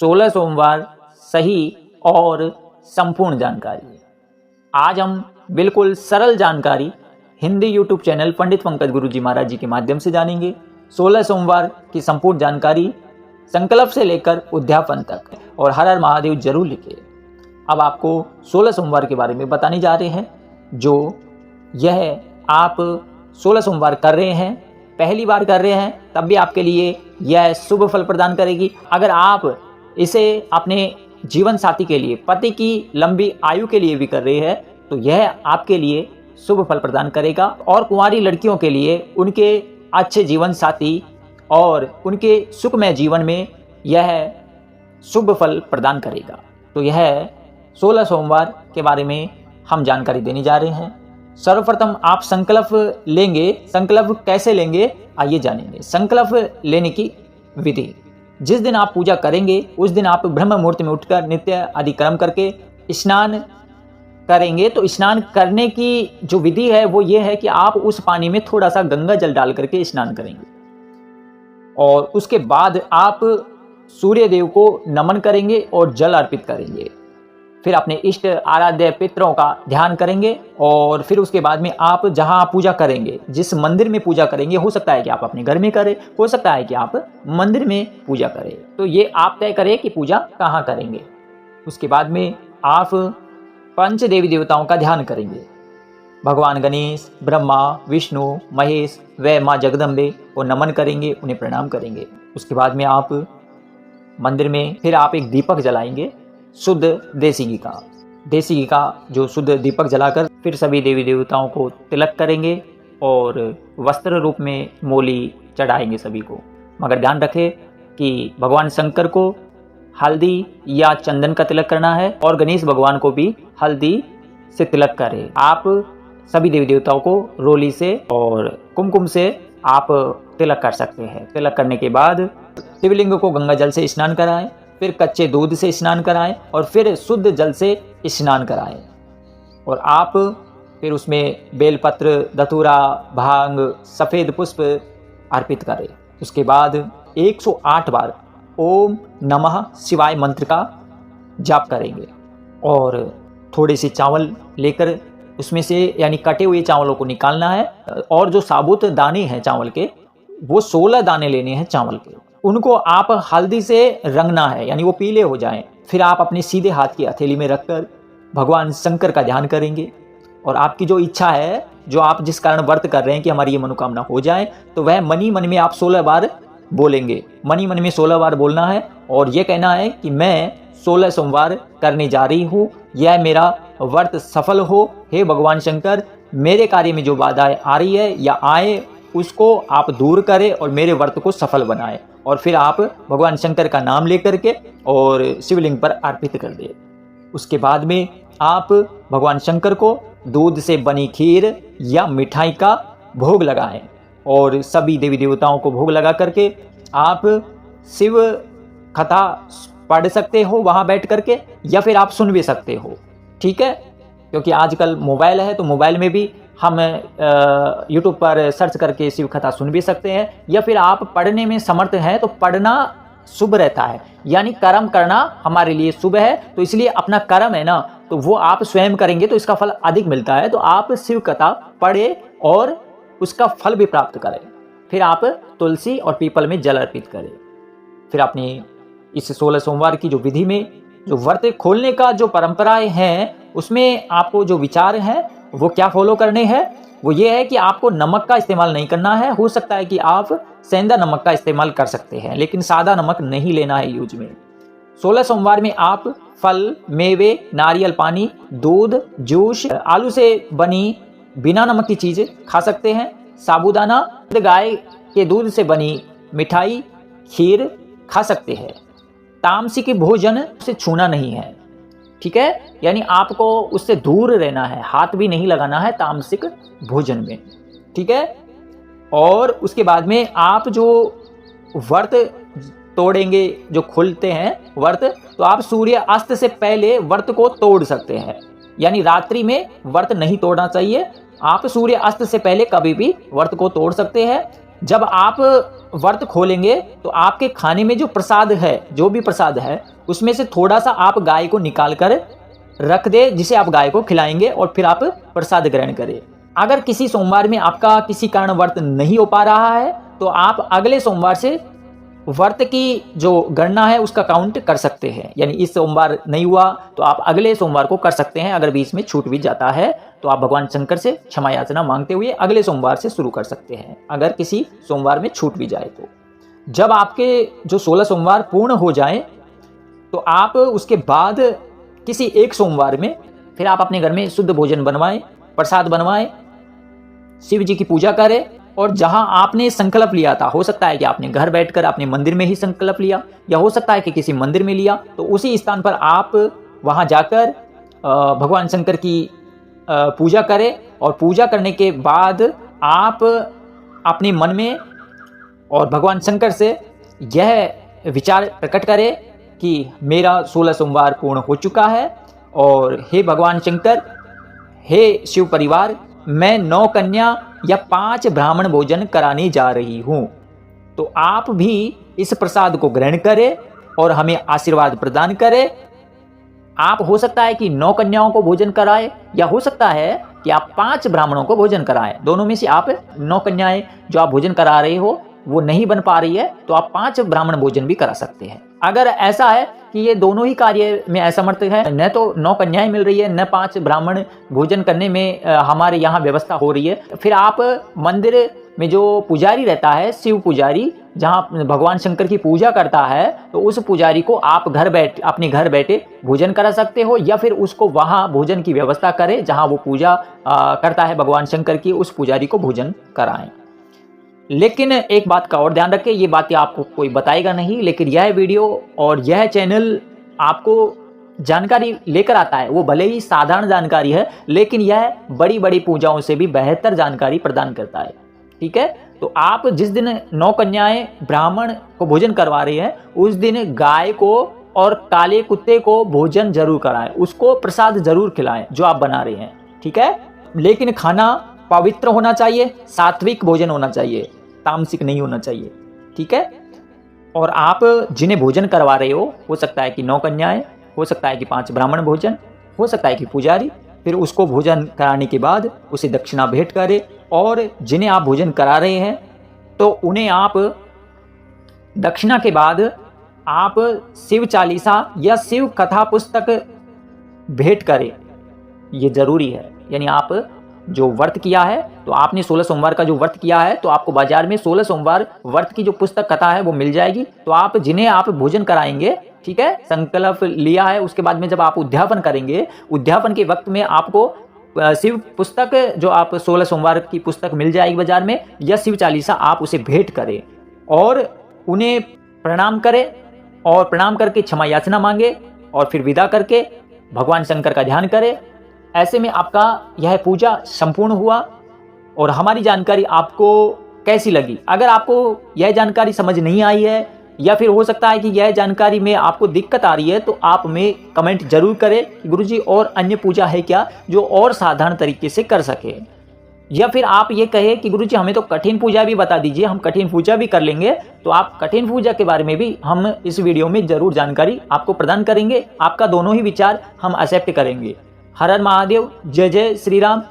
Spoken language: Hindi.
16 सोमवार सही और संपूर्ण जानकारी। आज हम बिल्कुल सरल जानकारी हिंदी यूट्यूब चैनल पंडित पंकज गुरुजी महाराज जी के माध्यम से जानेंगे। 16 सोमवार की संपूर्ण जानकारी संकल्प से लेकर उद्यापन तक, और हर हर महादेव जरूर लिखे। अब आपको 16 सोमवार के बारे में बताने जा रहे हैं। जो यह आप 16 सोमवार कर रहे हैं, पहली बार कर रहे हैं, तब भी आपके लिए यह शुभ फल प्रदान करेगी। अगर आप इसे अपने जीवन साथी के लिए, पति की लंबी आयु के लिए भी कर रहे हैं, तो यह आपके लिए शुभ फल प्रदान करेगा। और कुंवारी लड़कियों के लिए उनके अच्छे जीवन साथी और उनके सुखमय जीवन में यह शुभ फल प्रदान करेगा। तो यह 16 सोमवार के बारे में हम जानकारी देने जा रहे हैं। सर्वप्रथम आप संकल्प लेंगे। संकल्प कैसे लेंगे आइए जानेंगे। संकल्प लेने की विधि, जिस दिन आप पूजा करेंगे उस दिन आप ब्रह्म मुहूर्त में उठकर नित्य आदि कर्म करके स्नान करेंगे। तो स्नान करने की जो विधि है वो ये है कि आप उस पानी में थोड़ा सा गंगा जल डाल करके स्नान करेंगे, और उसके बाद आप सूर्य देव को नमन करेंगे और जल अर्पित करेंगे। फिर अपने इष्ट आराध्य पितरों का ध्यान करेंगे, और फिर उसके बाद में आप जहां पूजा करेंगे, जिस मंदिर में पूजा करेंगे, हो सकता है कि आप अपने घर में करें, हो सकता है कि आप मंदिर में पूजा करें, तो ये आप तय करें कि पूजा कहाँ करेंगे। उसके बाद में आप पंच देवी देवताओं का ध्यान करेंगे। भगवान गणेश, ब्रह्मा, विष्णु, महेश व माँ जगदम्बे को नमन करेंगे, उन्हें प्रणाम करेंगे। उसके बाद में आप मंदिर में फिर आप एक दीपक जलाएंगे, शुद्ध देसी घी का जो शुद्ध दीपक जलाकर फिर सभी देवी देवताओं को तिलक करेंगे और वस्त्र रूप में मोली चढ़ाएंगे सभी को। मगर ध्यान रखें कि भगवान शंकर को हल्दी या चंदन का तिलक करना है, और गणेश भगवान को भी हल्दी से तिलक करें। आप सभी देवी देवताओं को रोली से और कुमकुम से आप तिलक कर सकते हैं। तिलक करने के बाद शिवलिंग को गंगा जल से स्नान कराएं, फिर कच्चे दूध से स्नान कराएं, और फिर शुद्ध जल से स्नान कराएं। और आप फिर उसमें बेलपत्र, धतूरा, भांग, सफ़ेद पुष्प अर्पित करें। उसके बाद 108 बार ओम नमः शिवाय मंत्र का जाप करेंगे, और थोड़े से चावल लेकर उसमें से, यानी कटे हुए चावलों को निकालना है, और जो साबुत दाने हैं चावल के, वो 16 दाने लेने हैं चावल के। उनको आप हल्दी से रंगना है, यानी वो पीले हो जाएं। फिर आप अपने सीधे हाथ की हथेली में रखकर भगवान शंकर का ध्यान करेंगे, और आपकी जो इच्छा है, जो आप जिस कारण व्रत कर रहे हैं कि हमारी ये मनोकामना हो जाए, तो वह मनी मन में आप 16 बार बोलेंगे। मनी मन में 16 बार बोलना है, और ये कहना है कि मैं 16 सोमवार करने जा रही हूँ, यह मेरा व्रत सफल हो। हे भगवान शंकर, मेरे कार्य में जो बाधाएं आ रही है या आए, उसको आप दूर करें और मेरे व्रत को सफल बनाएं। और फिर आप भगवान शंकर का नाम लेकर के और शिवलिंग पर अर्पित कर दें। उसके बाद में आप भगवान शंकर को दूध से बनी खीर या मिठाई का भोग लगाएं, और सभी देवी देवताओं को भोग लगा करके आप शिव कथा पढ़ सकते हो वहाँ बैठ करके, या फिर आप सुन भी सकते हो। ठीक है, क्योंकि आजकल मोबाइल है, तो मोबाइल में भी हम यूट्यूब पर सर्च करके शिव कथा सुन भी सकते हैं, या फिर आप पढ़ने में समर्थ हैं तो पढ़ना शुभ रहता है, यानी कर्म करना हमारे लिए शुभ है। तो इसलिए अपना कर्म है ना, तो वो आप स्वयं करेंगे तो इसका फल अधिक मिलता है। तो आप शिव कथा पढ़े और उसका फल भी प्राप्त करें। फिर आप तुलसी और पीपल में जल अर्पित करें। फिर अपनी इस 16 सोमवार की जो विधि में, जो व्रत खोलने का जो परंपराएं हैं, उसमें आपको जो विचार हैं वो क्या फॉलो करने हैं, वो ये है कि आपको नमक का इस्तेमाल नहीं करना है। हो सकता है कि आप सेंधा नमक का इस्तेमाल कर सकते हैं, लेकिन सादा नमक नहीं लेना है यूज में। 16 सोमवार में आप फल, मेवे, नारियल पानी, दूध, जूस, आलू से बनी बिना नमक की चीज़ खा सकते हैं। साबूदाना, गाय के दूध से बनी मिठाई, खीर खा सकते हैं। तामसिक भोजन से छूना नहीं है। ठीक है, यानी आपको उससे दूर रहना है, हाथ भी नहीं लगाना है तामसिक भोजन में। ठीक है, और उसके बाद में आप जो व्रत तोड़ेंगे, जो खुलते हैं व्रत, तो आप सूर्य अस्त से पहले व्रत को तोड़ सकते हैं, यानी रात्रि में व्रत नहीं तोड़ना चाहिए। आप सूर्य अस्त से पहले कभी भी व्रत को तोड़ सकते हैं। जब आप व्रत खोलेंगे तो आपके खाने में जो प्रसाद है, जो भी प्रसाद है, उसमें से थोड़ा सा आप गाय को निकाल कर रख दे, जिसे आप गाय को खिलाएंगे और फिर आप प्रसाद ग्रहण करें। अगर किसी सोमवार में आपका किसी कारण व्रत नहीं हो पा रहा है तो आप अगले सोमवार से व्रत की जो गणना है उसका काउंट कर सकते हैं। यानी इस सोमवार नहीं हुआ तो आप अगले सोमवार को कर सकते हैं। अगर बीच में छूट भी जाता है तो आप भगवान शंकर से क्षमा याचना मांगते हुए अगले सोमवार से शुरू कर सकते हैं, अगर किसी सोमवार में छूट भी जाए तो। जब आपके जो 16 सोमवार पूर्ण हो जाए तो आप उसके बाद किसी एक सोमवार में फिर आप अपने घर में शुद्ध भोजन बनवाएं, प्रसाद बनवाएं, शिव जी की पूजा करें और जहां आपने संकल्प लिया था, हो सकता है कि आपने घर बैठकर अपने मंदिर में ही संकल्प लिया या हो सकता है कि किसी मंदिर में लिया, तो उसी स्थान पर आप वहां जाकर भगवान शंकर की पूजा करें और पूजा करने के बाद आप अपने मन में और भगवान शंकर से यह विचार प्रकट करें कि मेरा 16 सोमवार पूर्ण हो चुका है और हे भगवान शंकर, हे शिव परिवार, मैं 9 कन्या या 5 ब्राह्मण भोजन कराने जा रही हूँ। तो आप भी इस प्रसाद को ग्रहण करें और हमें आशीर्वाद प्रदान करें। आप हो सकता है कि 9 कन्याओं को भोजन कराए या हो सकता है कि आप 5 ब्राह्मणों को भोजन कराएं। दोनों में से आप 9 कन्याएं जो आप भोजन करा रहे हो वो नहीं बन पा रही है तो आप 5 ब्राह्मण भोजन भी करा सकते हैं। अगर ऐसा है कि ये दोनों ही कार्य में असमर्थ है, न तो 9 कन्याएं मिल रही है न 5 ब्राह्मण भोजन करने में हमारे यहाँ व्यवस्था हो रही है, फिर आप मंदिर में जो पुजारी रहता है, शिव पुजारी, जहाँ भगवान शंकर की पूजा करता है, तो उस पुजारी को आप अपने घर बैठे भोजन करा सकते हो या फिर उसको वहाँ भोजन की व्यवस्था करें जहाँ वो पूजा करता है भगवान शंकर की, उस पुजारी को भोजन कराएं। लेकिन एक बात का और ध्यान रखें, ये बातें आपको कोई बताएगा नहीं, लेकिन यह वीडियो और यह चैनल आपको जानकारी लेकर आता है। वो भले ही साधारण जानकारी है लेकिन यह बड़ी बड़ी पूजाओं से भी बेहतर जानकारी प्रदान करता है। ठीक है, तो आप जिस दिन 9 कन्याएं ब्राह्मण को भोजन करवा रहे हैं उस दिन गाय को और काले कुत्ते को भोजन जरूर कराएं, उसको प्रसाद जरूर खिलाएं जो आप बना रहे हैं। ठीक है, लेकिन खाना पवित्र होना चाहिए, सात्विक भोजन होना चाहिए, तामसिक नहीं होना चाहिए। ठीक है, और आप जिन्हें भोजन करवा रहे हो सकता है कि 9 कन्याएं, हो सकता है कि 5 ब्राह्मण भोजन, हो सकता है कि पुजारी, फिर उसको भोजन कराने के बाद उसे दक्षिणा भेंट करें। और जिन्हें आप भोजन करा रहे हैं तो उन्हें आप दक्षिणा के बाद आप शिव चालीसा या शिव कथा पुस्तक भेंट करें, ये जरूरी है। यानी आप जो व्रत किया है, तो आपने 16 सोमवार का जो व्रत किया है तो आपको बाजार में 16 सोमवार व्रत की जो पुस्तक कथा है वो मिल जाएगी। तो आप जिन्हें आप भोजन कराएंगे, ठीक है, संकल्प लिया है, उसके बाद में जब आप उद्यापन करेंगे, उद्यापन के वक्त में आपको शिव पुस्तक जो आप 16 सोमवार की पुस्तक मिल जाएगी बाजार में, या शिव चालीसा आप उसे भेंट करें और उन्हें प्रणाम करें और प्रणाम करके क्षमा याचना मांगे और फिर विदा करके भगवान शंकर का ध्यान करें। ऐसे में आपका यह पूजा संपूर्ण हुआ। और हमारी जानकारी आपको कैसी लगी? अगर आपको यह जानकारी समझ नहीं आई है या फिर हो सकता है कि यह जानकारी में आपको दिक्कत आ रही है तो आप में कमेंट जरूर करें कि गुरुजी और अन्य पूजा है क्या जो और साधारण तरीके से कर सके, या फिर आप ये कहें कि गुरुजी हमें तो कठिन पूजा भी बता दीजिए, हम कठिन पूजा भी कर लेंगे। तो आप कठिन पूजा के बारे में भी हम इस वीडियो में जरूर जानकारी आपको प्रदान करेंगे। आपका दोनों ही विचार हम एक्सेप्ट करेंगे। हर हर महादेव, जय जय श्री राम।